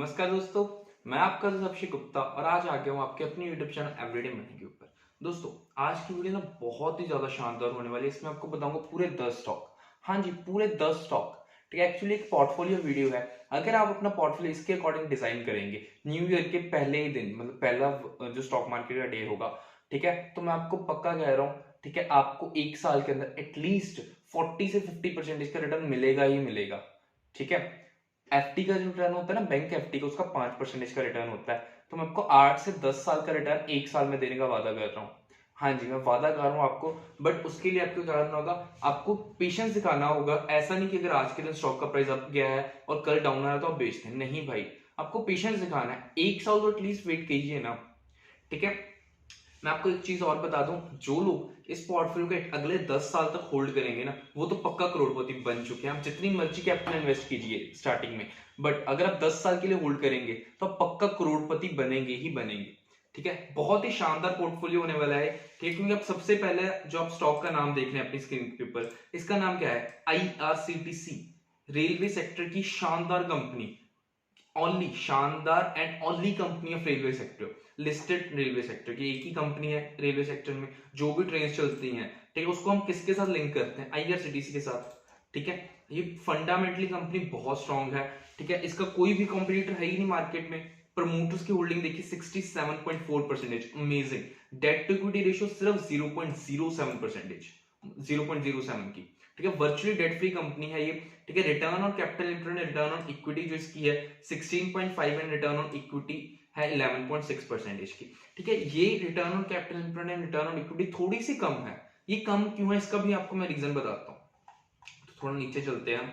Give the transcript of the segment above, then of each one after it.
नमस्कार दोस्तों, मैं आपका दोस्त अभिषेक गुप्ता और आज आ गया हूँ आपके अपने यूट्यूब चैनल एवरीडे मनी के ऊपर। दोस्तों, आज की वीडियो ना बहुत ही ज्यादा शानदार होने वाली है। इसमें आपको बताऊंगा पूरे 10 स्टॉक। हाँ जी, पूरे 10 स्टॉक। ठीक है, एक्चुअली एक पोर्टफोलियो वीडियो है। अगर आप अपना पोर्टफोलियो इसके अकॉर्डिंग डिजाइन करेंगे न्यू ईयर के पहले ही दिन, मतलब पहला जो स्टॉक मार्केट का डे होगा, ठीक है, तो मैं आपको पक्का कह रहा हूँ, ठीक है, आपको एक साल के अंदर एटलीस्ट 40 से 50% का रिटर्न मिलेगा ही मिलेगा। ठीक है, एफडी का जो रिटर्न होता है ना, बैंक एफडी का, उसका 5% का रिटर्न होता है। तो मैं आपको 8 से 10 साल का रिटर्न एक साल में देने का वादा कर रहा हूँ। हाँ जी, मैं वादा कर रहा हूँ आपको। बट उसके लिए आपको क्या करना होगा, आपको पेशेंस दिखाना होगा। ऐसा नहीं कि अगर आज के दिन स्टॉक का प्राइस अप गया है और कल डाउन आया तो आप बेचते हैं, नहीं भाई। आपको पेशेंस दिखाना है, एक साल तो एटलीस्ट वेट कीजिए ना। ठीक है, मैं आपको एक चीज और बता दूं, जो लोग इस पोर्टफोलियो को अगले 10 साल तक होल्ड करेंगे ना, वो तो पक्का करोड़पति बन चुके हैं। आप जितनी मर्जी कैपिटल इन्वेस्ट कीजिए स्टार्टिंग में, बट अगर आप 10 साल के लिए होल्ड करेंगे तो आप पक्का करोड़पति बनेंगे ही बनेंगे। ठीक है, बहुत ही शानदार पोर्टफोलियो होने वाला है। ठीक है, क्योंकि आप सबसे पहले जो आप स्टॉक का नाम देख रहे हैं अपनी स्क्रीन के ऊपर, इसका नाम क्या है? आईआरसीटीसी, रेलवे सेक्टर की शानदार कंपनी, ओनली शानदार and only company of railway sector, listed railway sector की एक ही कंपनी है रेलवे सेक्टर में। जो भी ट्रेन चलती हैं, ठीक है, उसको हम किसके साथ लिंक करते हैं? आईआरसीटीसी के साथ। ठीक है, ये फंडामेंटली कंपनी बहुत स्ट्रांग है। ठीक है, इसका कोई भी कॉम्पिटिटर है ही नहीं मार्केट में। प्रमोटर्स की होल्डिंग देखिए 67.4%, amazing. Debt to equity ratio सिर्फ 0.07%, 0.07 की। ठीक है, वर्चुअली डेट फ्री कंपनी है ये। ठीक है, return on capital employed, return on equity जो इसकी है 16.5 एंड रिटर्न ऑन इक्विटी है 11.6% की। ठीक है, ये return on capital employed and return on equity थोड़ी सी कम है। ये कम क्यों है, इसका भी आपको मैं रीजन बताता हूँ। तो थोड़ा नीचे चलते हैं हम।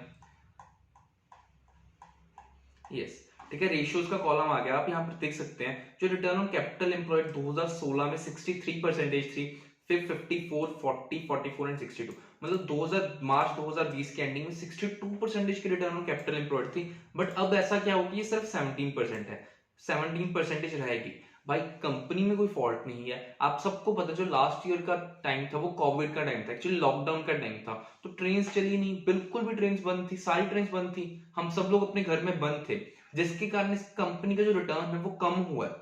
यस, ठीक है, रेशियोज का कॉलम आ गया, आप यहाँ पर देख सकते हैं। जो रिटर्न ऑन कैपिटल एम्प्लॉयड 2016 में 63% थी, फिर 54, 40, 44 एंड 62, मतलब 2000 मार्च 2020 के एंडिंग में 62% की रिटर्न ऑन कैपिटल एम्प्लॉयड थी। बट अब ऐसा क्या होगी, ये सिर्फ 17% है, 17% रहेगी। भाई कंपनी में कोई फॉल्ट नहीं है। आप सबको पता, जो लास्ट ईयर का टाइम था वो कोविड का टाइम था, एक्चुअली लॉकडाउन का टाइम था। तो ट्रेन चली नहीं, बिल्कुल भी ट्रेन बंद थी, सारी ट्रेन बंद थी। हम सब लोग अपने घर में बंद थे, जिसके कारण इस कंपनी का जो रिटर्न है वो कम हुआ है।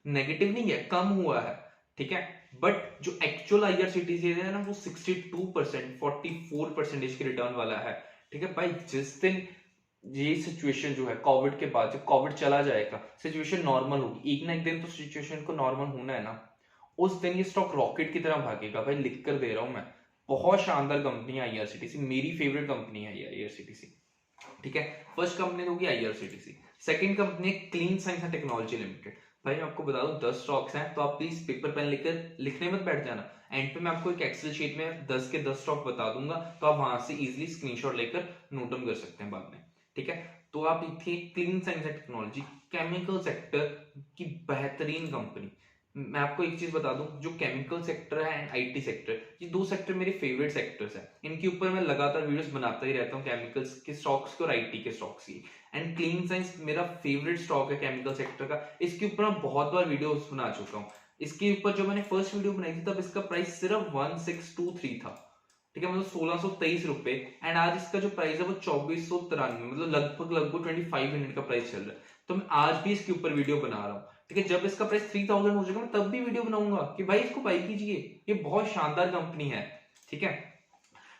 नेगेटिव नहीं है, कम हुआ है। ठीक है, बट जो एक्चुअल आईआरसीटीसी है ना, वो 62%, 44% के रिटर्न वाला है। ठीक है भाई, जिस दिन ये सिचुएशन जो है कोविड के बाद, जब कोविड चला जाएगा, सिचुएशन नॉर्मल होगी, एक ना एक दिन तो सिचुएशन को नॉर्मल होना है ना, उस दिन ये स्टॉक रॉकेट की तरह भागेगा भाई, लिख कर दे रहा हूं मैं। बहुत शानदार कंपनी है आईआरसीटीसी, मेरी फेवरेट कंपनी है ये आईआरसीटीसी। ठीक है, फर्स्ट कंपनी होगी आईआरसीटीसी। सेकंड कंपनी है clean science and technology limited. भाई मैं आपको बता दूं 10 स्टॉक्स हैं, तो आप प्लीज पेपर पेन लेकर लिखने मत बैठ जाना। एंड पे मैं आपको एक एक्सेल शीट में 10 के 10 स्टॉक बता दूंगा, तो आप वहां से इजीली स्क्रीनशॉट लेकर नोट डाउन कर सकते हैं बाद में। ठीक है, तो आप थी clean science and technology, chemical sector की बेहतरीन कंपनी। मैं आपको एक चीज बता दूं, जो केमिकल सेक्टर है एंड आईटी सेक्टर, ये दो सेक्टर मेरे फेवरेट सेक्टर्स हैं। इनके ऊपर मैं लगातार वीडियोस बनाता ही रहता हूँ, केमिकल्स के स्टॉक्स के और आईटी के स्टॉक्स की। एंड क्लीन साइंस मेरा फेवरेट स्टॉक है केमिकल सेक्टर का। इसके ऊपर मैं बहुत बार वीडियोस बना चुका हूँ। इसके ऊपर जो मैंने फर्स्ट वीडियो बनाई थी, तब इसका प्राइस सिर्फ 1623 था। ठीक है, मतलब 1623 रुपए। एंड आज इसका जो प्राइस है वो 2493, मतलब लगभग लगभग 2500 का प्राइस चल रहा है। तो मैं आज भी इसके ऊपर वीडियो बना रहा हूँ। ठीक है, जब इसका प्राइस 3000 हो जाएगा मैं तब भी वीडियो बनाऊंगा कि भाई इसको बाई कीजिए, ये बहुत शानदार कंपनी है। ठीक है,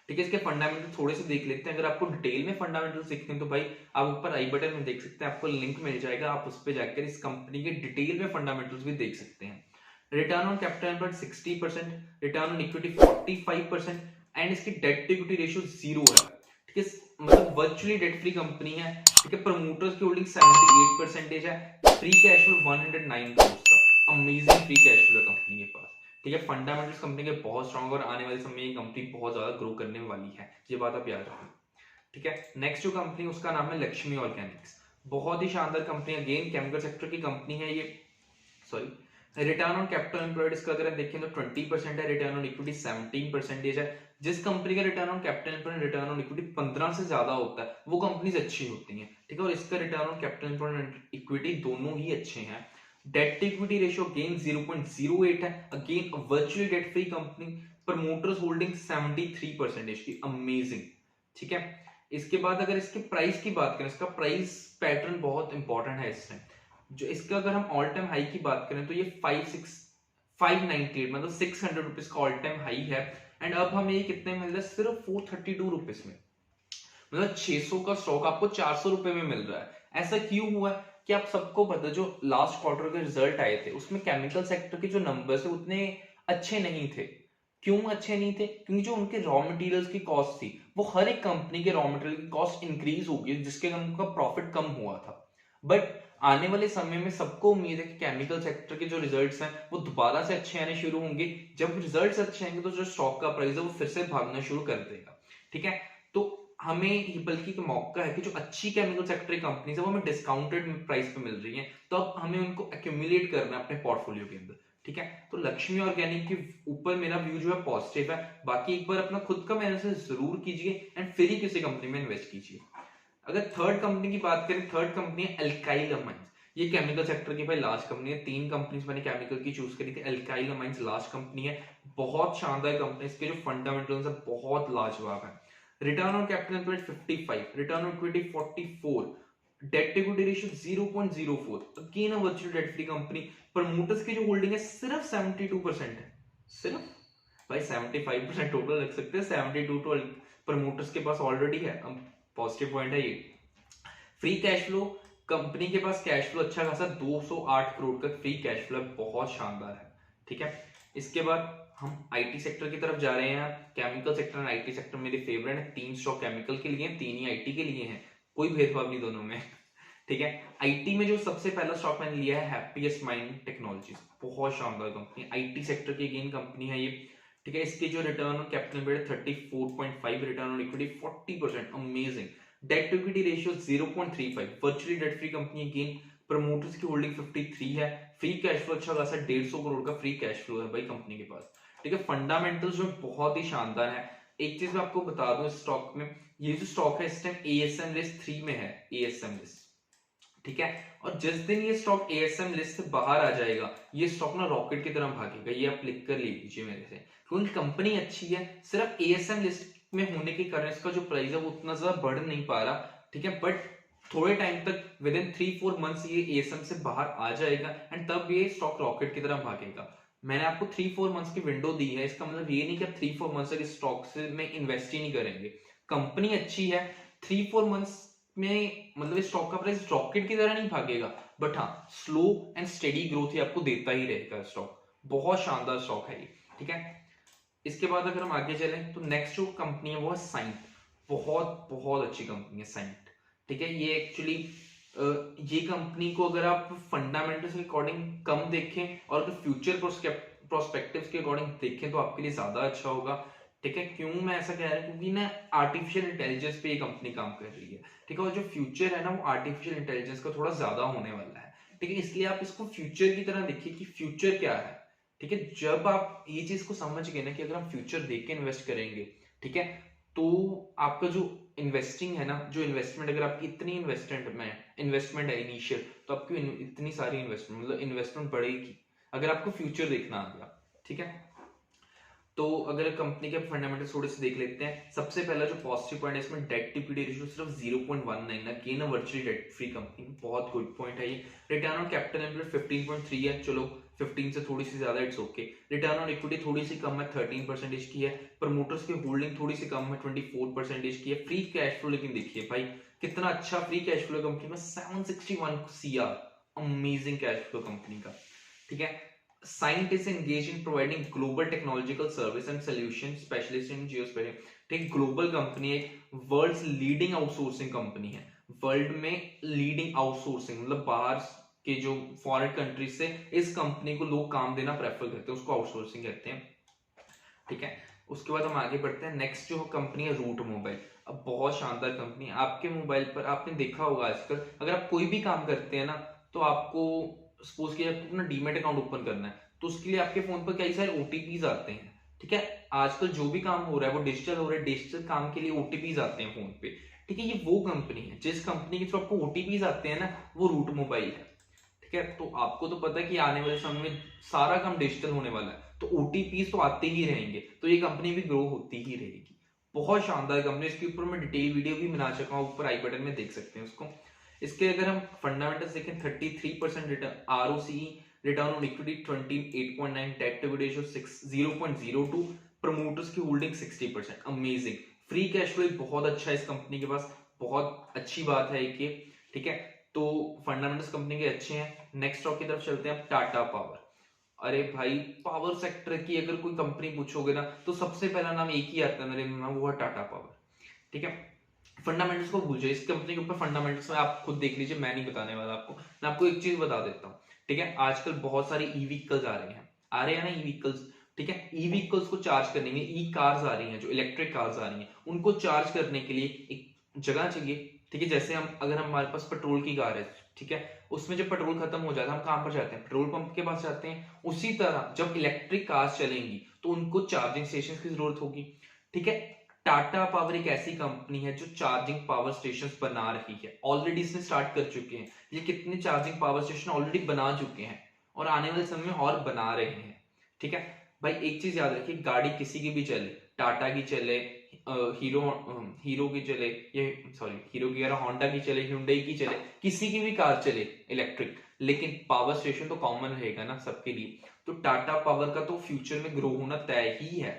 ठीक है, इसके फंडामेंटल थोड़े से देख लेते हैं। अगर आपको डिटेल में फंडामेंटल सीखने हैं तो भाई आप ऊपर आई बटन में देख सकते हैं, आपको लिंक मिल जाएगा, आप उस पर जाकर इस कंपनी के डिटेल में फंडामेंटल्स भी देख सकते हैं। Return on capital employed 60%, return on equity 45%, and इसकी डेट टू इक्विटी रेशियो 0 है। ठीक है, मतलब वर्चुअली डेट फ्री कंपनी है। ठीक है, प्रमोटर्स की होल्डिंग 78% है। फ्री कैश फ्लो 109 करोड़ का, अमेजिंग फ्री कैश फ्लो है कंपनी के पास। ठीक है, फंडामेंटल्स कंपनी के बहुत स्ट्रांग, और आने वाले समय में ये कंपनी बहुत ज्यादा ग्रो करने वाली है, ये बात आप याद रखें। ठीक है, नेक्स्ट जो कंपनी उसका नाम है लक्ष्मी ऑर्गेनिक्स। बहुत ही शानदार कंपनी, अगेन केमिकल सेक्टर की कंपनी है ये। Sorry, return on capital employed इसका अगर देखें तो 20% है, रिटर्न ऑन इक्विटी 17% है। जिस कंपनी का return on capital employed, return on equity 15 से ज्यादा होता है, वो कंपनीज अच्छी होती हैं। ठीक है, और इसका return on capital employed equity दोनों ही अच्छे हैं। Debt to equity ratio again 0.08 है, again virtually debt free company. Promoters holding 73% की, अमेजिंग। ठीक है, इसके बाद अगर इसके प्राइस की बात करें, इसका प्राइस पैटर्न बहुत इंपॉर्टेंट है इसमें। जो इसका अगर हम ऑल टाइम हाई की बात करें तो ये 598 मतलब 600 रुपीज का ऑल टाइम हाई है। एंड अब हमें ये कितने मिल रहा है, सिर्फ 432 रुपीज में। मतलब 600 का स्टॉक आपको 400 रुपए में मिल रहा है। ऐसा क्यों हुआ कि आप सबको पता, जो लास्ट क्वार्टर के रिजल्ट आए थे उसमें केमिकल सेक्टर के जो नंबर्स है उतने अच्छे नहीं थे। क्यों अच्छे नहीं थे? क्योंकि जो उनके रॉ मटेरियल्स की कॉस्ट थी, वो हर एक कंपनी के रॉ मटेरियल की कॉस्ट इंक्रीज हो गई, जिसके उनका प्रॉफिट कम हुआ था। बट आने वाले समय में सबको उम्मीद है कि केमिकल सेक्टर के जो रिजल्ट्स हैं वो दोबारा से अच्छे आने शुरू होंगे। जब रिजल्ट्स अच्छे आएंगे तो जो स्टॉक का प्राइस है वो फिर से भागना शुरू कर देगा। ठीक है, तो हमें बल्कि एक मौका है कि जो अच्छी केमिकल सेक्टर की कंपनीज है वो हमें डिस्काउंटेड प्राइस पे मिल रही है, तो अब हमें उनको एक्यूमुलेट करना है अपने पोर्टफोलियो के अंदर। ठीक है, तो लक्ष्मी ऑर्गेनिक के ऊपर मेरा व्यू जो है पॉजिटिव है। बाकी एक बार अपना खुद का एनालिसिस जरूर कीजिए एंड फिर ही किसी कंपनी में इन्वेस्ट कीजिए। अगर थर्ड कंपनी की बात करें, थर्ड कंपनी है अल्काइल अमाइंस। ये केमिकल सेक्टर की भाई लास्ट कंपनी है। 3 कंपनीज मैंने केमिकल की चूज करी थी, अल्काइल अमाइंस लास्ट कंपनी है। बहुत शानदार कंपनी, इसके जो फंडामेंटल्स है बहुत लाजवाब है। Return on capital employed 55, return on equity 44, debt to equity ratio 0.04, again a virtual debt free company. Promoters की जो होल्डिंग है सिर्फ 72% है। सिर्फ भाई 75% टोटल रख सकते हैं, 72 तो प्रमोटर्स के पास ऑलरेडी है। पॉजिटिव पॉइंट है ये। फ्री कैश फ्लो, कंपनी के पास कैश फ्लो अच्छा खासा 208 करोड़ का फ्री कैश फ्लो है, बहुत शानदार है। ठीक है, इसके बाद हम आईटी सेक्टर की तरफ जा रहे हैं। Chemical sector and IT sector मेरे फेवरेट है। 3 स्टॉक केमिकल के लिए, 3 ही आईटी के लिए हैं, कोई भेदभाव नहीं दोनों में। ठीक है, आईटी में जो सबसे पहला स्टॉक मैंने लिया है हैप्पीएस्ट माइंड टेक्नोलॉजीज, बहुत शानदार कंपनी, आईटी सेक्टर की अगेन कंपनी है ये। ठीक है, इसके जो return on capital employed 34.5, return on equity 40%, amazing. Debt to equity ratio 0.35, virtually debt free company again. Promoters की होल्डिंग 53 है। फ्री कैश फ्लो अच्छा खासा 150 करोड़ का फ्री कैश फ्लो है भाई कंपनी के पास। ठीक है, फंडामेंटल्स जो बहुत ही शानदार है। एक चीज मैं आपको बता दूं, इस स्टॉक में, ये जो स्टॉक है इस टाइम एएसएम लिस्ट 3 में है, एएसएम लिस्ट। ठीक है, और जिस दिन ये स्टॉक एएसएम लिस्ट से बाहर आ जाएगा, ये स्टॉक ना रॉकेट की तरह भागेगा, ये आप लिख कर लीजिए मेरे से। क्योंकि कंपनी अच्छी है, सिर्फ एएसएम लिस्ट में होने के कारण इसका जो प्राइस है वो उतना ज्यादा बढ़ नहीं पा रहा। ठीक है, बट थोड़े टाइम तक, विद इन 3-4 मंथ्स ये एएसएम से बाहर आ जाएगा एंड तब ये स्टॉक रॉकेट की तरह भागेगा। मैंने आपको 3-4 मंथ्स की विंडो दी है, इसका मतलब ये नहीं कि आप 3-4 मंथ्स तक स्टॉक से में इन्वेस्ट ही नहीं करेंगे। कंपनी अच्छी है, 3-4 मंथ्स में मतलब स्टॉक का प्राइस रॉकेट की तरह नहीं भागेगा, बट हाँ स्लो एंड स्टेडी ग्रोथ ही आपको देता ही रहेगा स्टॉक। बहुत शानदार स्टॉक है ये। ठीक है, इसके बाद अगर हम आगे चलें तो नेक्स्ट जो कंपनी है वो है साइंट। बहुत बहुत अच्छी कंपनी है साइंट। ठीक है, ये एक्चुअली ये कंपनी को अगर आप फंडामेंटल्स के अकॉर्डिंग कम देखें और अगर फ्यूचर प्रोस्पेक्टिव्स के अकॉर्डिंग देखें तो आपके लिए ज्यादा अच्छा होगा। ठीक है, क्यों मैं ऐसा कह रहा हूँ? क्योंकि ना आर्टिफिशियल इंटेलिजेंस पे ये कंपनी काम कर रही है। ठीक है, और जो फ्यूचर है ना वो आर्टिफिशियल इंटेलिजेंस का थोड़ा ज्यादा होने वाला है। ठीक है, इसलिए आप इसको फ्यूचर की तरह देखिए कि फ्यूचर क्या है। ठीक है, जब आप ये चीज को समझ गए ना कि अगर हम फ्यूचर देख के इन्वेस्ट करेंगे, ठीक है, तो आपका जो इन्वेस्टिंग है ना, जो इन्वेस्टमेंट, अगर आपकी इतनी इन्वेस्टमेंट है इनिशियल, तो आपकी इतनी सारी इन्वेस्टमेंट मतलब इन्वेस्टमेंट बढ़ेगी अगर आपको फ्यूचर देखना आ गया। ठीक है, तो अगर कंपनी के फंडामेंटल्स थोड़े से देख लेते हैं। सबसे पहला जो पॉजिटिव पॉइंट है इसमें डेट टू इक्विटी रेशियो सिर्फ 0.19 है, again virtually debt free company, बहुत गुड पॉइंट है ये। रिटर्न ऑन कैपिटल एम्प्लॉयड 15.3 है, चलो 15 से थोड़ी सी ज्यादा, it's okay. Return on equity थोड़ी सी कम है, 13% की है। प्रमोटर्स की होल्डिंग थोड़ी सी कम है, 24% की है। फ्री कैश फ्लो लेकिन देखिए भाई कितना अच्छा फ्री कैश फ्लो कंपनी में, 761 CR, amazing cash flow company का। ठीक है, Cyient is engaged in providing global technological service and solution specialist in geospatial। ठीक, ग्लोबल कंपनी है, वर्ल्ड लीडिंग आउटसोर्सिंग कंपनी है। वर्ल्ड में लीडिंग आउटसोर्सिंग मतलब बाहर के जो फॉरेन कंट्रीज से इस कंपनी को लोग काम देना प्रेफर करते हैं, उसको आउटसोर्सिंग कहते हैं। ठीक है, उसके बाद हम आगे बढ़ते हैं। नेक्स्ट जो कंपनी है रूट मोबाइल। अब बहुत शानदार कंपनी है। आपके मोबाइल पर आपने देखा होगा आजकल अगर आप कोई भी काम करते हैं ना, तो आपको सपोज कि आपको अपना डीमेट अकाउंट ओपन करना है, तो उसके लिए आपके फोन पर कई सारे ओटीपीज आते हैं। ठीक है, आजकल जो भी काम हो रहा है वो डिजिटल हो रहा है, डिजिटल काम के लिए ओटीपीज आते हैं फोन पे। ठीक है, ये वो कंपनी है जिस कंपनी के थ्रू आपको ओटीपीज आते हैं ना, वो रूट मोबाइल है। ठीक है, तो आपको तो पता है कि आने वाले समय में सारा काम डिजिटल होने वाला है, तो ओटीपीज तो आते ही रहेंगे, तो ये कंपनी भी ग्रो होती ही रहेगी। बहुत शानदार कंपनी, इसके ऊपर मैं डिटेल वीडियो भी बना चुका हूँ, ऊपर आई बटन में देख सकते हैं उसको। इसके अगर हम फंडामेंटल्स देखें 33% return, ROC, return on equity 28.9, debt to ratio 0.02, promoters की holding 60%, amazing. Free cash flow बहुत अच्छा है इस कंपनी के पास, बहुत अच्छी बात है एक ये, ठीक है। तो फंडामेंटल्स कंपनी के अच्छे हैं। नेक्स्ट स्टॉक की तरफ चलते हैं, टाटा पावर। अरे भाई, पावर सेक्टर की अगर कोई कंपनी पूछोगे ना तो सबसे पहला नाम एक ही आता है मेरे में, वो है टाटा पावर, ठीक है। फंडामेंटल्स को भूल जाइए, इस कंपनी के ऊपर फंडामेंटल्स में आप खुद देख लीजिए, मैं नहीं बताने वाला आपको। मैं आपको एक चीज बता देता हूँ, ठीक है। आजकल बहुत सारे ई व्हीकल्स आ रहे हैं ना, ई व्हीकल्स, ठीक है। ई व्हीकल्स को चार्ज करने के लिए ई कार्स आ रही हैं, जो इलेक्ट्रिक कार्स आ रही हैं, उनको चार्ज करने के लिए एक जगह चाहिए, ठीक है। जैसे हम अगर हमारे पास पेट्रोल की कार है, ठीक है, उसमें जब पेट्रोल खत्म हो जाता है हम कहां पर जाते हैं, पेट्रोल पंप के पास जाते हैं। उसी तरह जब इलेक्ट्रिक कार्स चलेंगी तो उनको चार्जिंग स्टेशन की जरूरत होगी, ठीक है। टाटा पावर एक ऐसी कंपनी है जो चार्जिंग पावर स्टेशन बना रही है, ऑलरेडी इसने स्टार्ट कर चुके हैं। ये कितने चार्जिंग पावर स्टेशन ऑलरेडी बना चुके हैं और आने वाले समय में और बना रहे हैं, ठीक है। भाई एक चीज याद रखिए, गाड़ी किसी की भी चले, टाटा की चले, हीरो हीरो की चले, ये सॉरी हीरो की, होंडा की चले, hyundai की चले, किसी की भी कार चले इलेक्ट्रिक, लेकिन पावर स्टेशन तो कॉमन रहेगा ना सबके लिए। तो टाटा पावर का तो फ्यूचर में ग्रो होना तय ही है,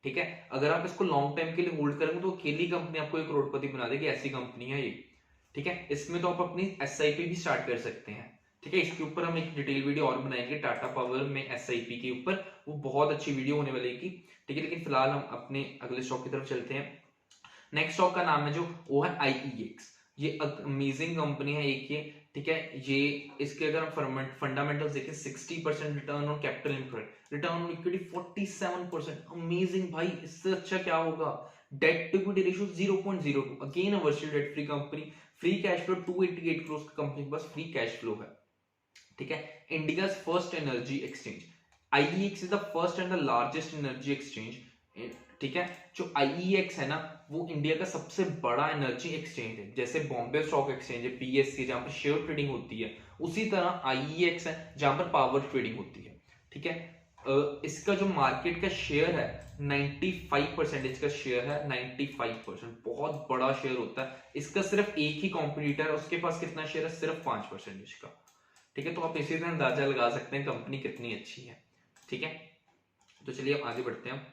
ठीक है। अगर आप इसको लॉन्ग टाइम के लिए होल्ड करेंगे तो अकेली कंपनी आपको एक करोड़पति बना देगी, ऐसी कंपनी है ये, ठीक है। इसमें तो आप अपनी एसआईपी भी स्टार्ट कर सकते हैं, ठीक है। इसके ऊपर हम एक डिटेल वीडियो और बनाएंगे टाटा पावर में एसआईपी के ऊपर, वो बहुत अच्छी वीडियो होने वाली है, ठीक है। लेकिन फिलहाल हम अपने अगले स्टॉक की तरफ चलते हैं। नेक्स्ट स्टॉक का नाम है जो, वो है आईईएक्स। ये अमेजिंग कंपनी है एक ये, ठीक है। ये इसके अगर हम फंडामेंटल्स देखें, 60% return on capital employed, return on equity 47%, amazing भाई, इससे अच्छा क्या होगा। Debt to equity ratio 0.02, again a virtual debt free company. Free cash flow 288 crore की कंपनी के पास फ्री कैश फ्लो है, ठीक है। India first energy exchange, IEX is the first and the largest energy exchange, ठीक है। जो आईईएक्स है ना, वो इंडिया का सबसे बड़ा एनर्जी एक्सचेंज है। जैसे बॉम्बे स्टॉक एक्सचेंज है, पीएससी, जहां पर शेयर ट्रेडिंग होती है, उसी तरह आईईएक्स है जहां पर पावर ट्रेडिंग होती है, ठीक है। इसका जो मार्केट का शेयर है 95% का शेयर है, 95%, बहुत बड़ा शेयर होता है इसका। सिर्फ एक ही कॉम्पिटिटर है, उसके पास कितना शेयर है, सिर्फ 5% का, ठीक है। तो आप इसी तरह अंदाजा लगा सकते हैं कंपनी कितनी अच्छी है, ठीक है। तो चलिए अब आगे बढ़ते हैं।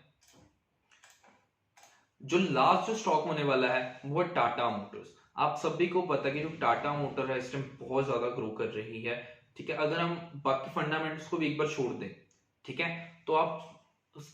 जो लास्ट जो स्टॉक होने वाला है वो है टाटा मोटर्स। आप सभी को पता है कि जो टाटा मोटर है इस टाइम बहुत ज्यादा ग्रो कर रही है, ठीक है। अगर हम बाकी फंडामेंटल्स को भी एक बार छोड़ दें, ठीक है, तो आप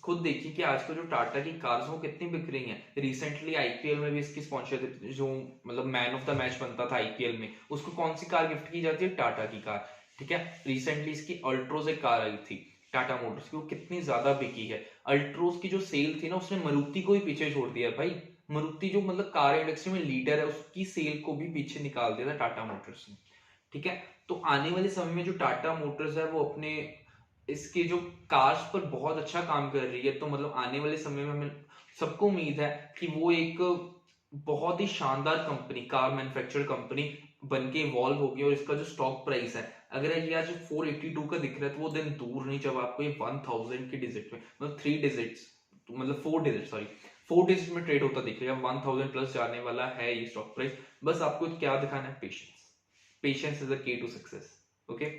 खुद देखिए कि आजकल जो टाटा की कार्स वो कितनी बिक रही हैं। रिसेंटली आईपीएल में भी इसकी स्पॉन्सरशिप, जो मतलब मैन ऑफ द मैच बनता था आईपीएल में, उसको कौन सी कार गिफ्ट की जाती है, टाटा की कार, ठीक है। रिसेंटली इसकी अल्ट्रोज एक कार आई थी टाटा मोटर्स की, वो कितनी ज्यादा बिकी है। अल्ट्रोज की जो सेल थी ना, उसने मारुति को ही पीछे छोड़ दिया भाई। मारुति जो मतलब कार इंडस्ट्री में लीडर है, उसकी सेल को भी पीछे निकाल दिया था टाटा मोटर्स ने, ठीक है। तो आने वाले समय में जो टाटा मोटर्स है वो अपने इसके जो कार्स पर बहुत अच्छा काम कर रही है। तो मतलब आने वाले समय में हमें सबको उम्मीद है कि वो एक बहुत ही शानदार कंपनी, कार मैन्युफैक्चर कंपनी बन के इवॉल्व होगी। और इसका जो स्टॉक प्राइस है, अगर ये आज 482 का दिख रहा है, तो वो दिन दूर नहीं जब आपको ये 1000 के डिजिट में, मतलब 3 डिजिट्स, मतलब 4 डिजिट, सॉरी 4 डिजिट में ट्रेड होता दिखेगा। 1000 प्लस जाने वाला है ये स्टॉक प्राइस। बस आपको क्या दिखाना है, patience. Patience is the key to success, okay.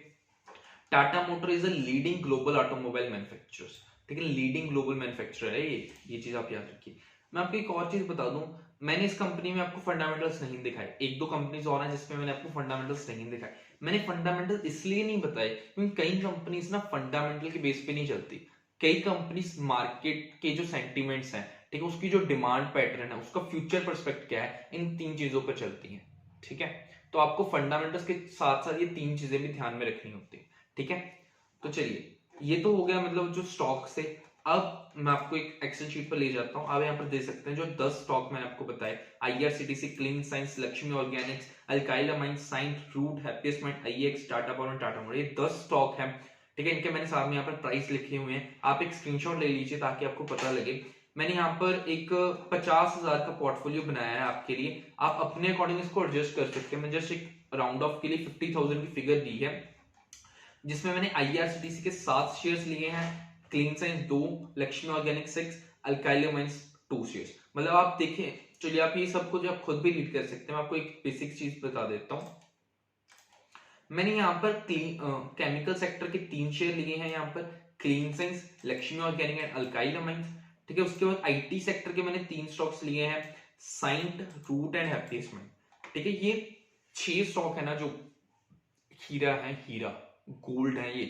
Tata motor is a leading global automobile manufacturers, ठीक है। लीडिंग ग्लोबल मैन्युफैक्चरर है ये चीज आप याद रखिए। मैं आपको एक और चीज बता दूं, मैंने इस कंपनी में आपको फंडामेंटल्स नहीं दिखाए। एक दो कंपनीज और हैं जिसमें मैंने आपको फंडामेंटल्स नहीं दिखाए। मैंने फंडामेंटल इसलिए नहीं बताए क्योंकि कई कंपनीज ना फंडामेंटल के बेस पे नहीं चलती। कई कंपनीज मार्केट के जो सेंटिमेंट्स हैं, ठीक है, उसकी जो डिमांड पैटर्न है, उसका फ्यूचर पर्सपेक्ट क्या है, इन 3 चीजों पर चलती है, ठीक है। तो आपको फंडामेंटल्स के साथ साथ ये 3 चीजें भी ध्यान में रखनी होती है, ठीक है। तो चलिए, ये तो हो गया मतलब जो स्टॉक से। अब मैं आपको एक एक्सेल शीट पर ले जाता हूं। आप यहाँ पर देख सकते हैं जो 10 स्टॉक मैंने आपको बताए, IRCTC, Clean Science, Laxmi Organics, Alkyl Amines, Cyient, Route, Happiest Minds, IEX, Tata Power, Tata Motor, ये 10 स्टॉक हैं, ठीक है। इनके मैंने सामने यहाँ पर प्राइस लिखे हुए हैं, आप एक स्क्रीनशॉट ले लीजिए ताकि आपको पता लगे। मैंने यहाँ पर एक 50,000 का पोर्टफोलियो बनाया है आपके लिए, आप अपने अकॉर्डिंग इसको एडजस्ट कर सकते हैं। मैं जस्ट एक राउंड ऑफ के लिए 50,000 की फिगर दी है, जिसमें मैंने आईआरसीटीसी के 7 शेयर्स लिए हैं, clean science 2, Lakshmi organic 6, alkyl mines 2 shares. मतलब आप देखें, चलिए आप ये सब कुछ आप खुद भी रीड कर सकते हैं। मैं आपको एक बेसिक चीज बता देता हूँ। मैंने यहाँ पर केमिकल सेक्टर के 3 शेयर लिए हैं यहाँ पर, clean Science, Lakshmi organic and alkyl amines. ठीक है, उसके बाद आईटी सेक्टर के मैंने 3 स्टॉक्स लिए हैं, Cyient, root and happiest mind. ठीक है, ये 6 स्टॉक है ना जो हीरा है, हीरा गोल्ड है ये।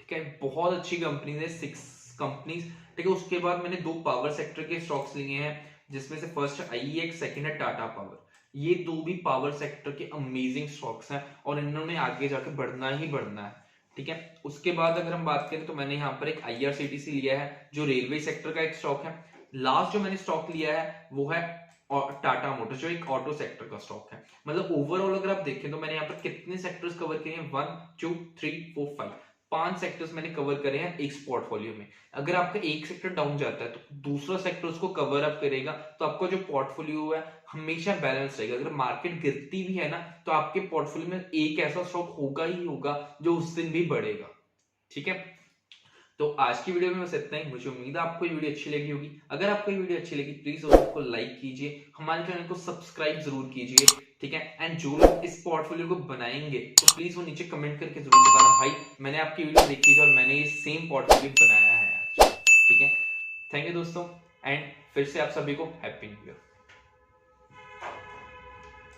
ठीक है, बहुत अच्छी कंपनी है, 6 कंपनीज। ठीक है, उसके बाद मैंने 2 पावर सेक्टर के स्टॉक्स लिए हैं, जिसमें से फर्स्ट है आईईएक्स, सेकंड है टाटा पावर। ये 2 भी पावर सेक्टर के अमेजिंग स्टॉक्स हैं और इन्होंने आगे जाके बढ़ना ही बढ़ना है। ठीक है, उसके बाद अगर हम बात करें तो मैंने यहाँ पर एक आईआरसीटीसी लिया है जो रेलवे सेक्टर का एक स्टॉक है। लास्ट जो मैंने स्टॉक लिया है वो है और टाटा मोटर्स जो एक ऑटो सेक्टर का स्टॉक है। मतलब ओवरऑल अगर आप देखें तो मैंने यहाँ पर कितने सेक्टर्स कवर किए हैं, 1 2 3 4 5, 5 सेक्टर्स मैंने कवर करे हैं एक पोर्टफोलियो में। अगर आपका एक सेक्टर डाउन जाता है तो दूसरा सेक्टर उसको कवर अप करेगा, तो आपका जो पोर्टफोलियो है हमेशा बैलेंस रहेगा। अगर मार्केट गिरती भी है ना तो आपके पोर्टफोलियो में एक ऐसा स्टॉक होगा ही होगा जो उस दिन भी बढ़ेगा। ठीक है, तो आज की वीडियो में बस इतना ही। मुझे उम्मीद है आपको ये वीडियो अच्छी लगी होगी। अगर आपको ये वीडियो अच्छी लगी प्लीज उसको लाइक कीजिए, हमारे चैनल को सब्सक्राइब जरूर कीजिए। ठीक है, एंड जो लोग इस पोर्टफोलियो को बनाएंगे तो प्लीज वो नीचे कमेंट करके जरूर बताना, भाई मैंने आपकी वीडियो देखी थी और मैंने ये सेम पोर्टफोलियो बनाया है आज। ठीक है, थैंक यू दोस्तों, एंड फिर से आप सभी को हैप्पी न्यू ईयर।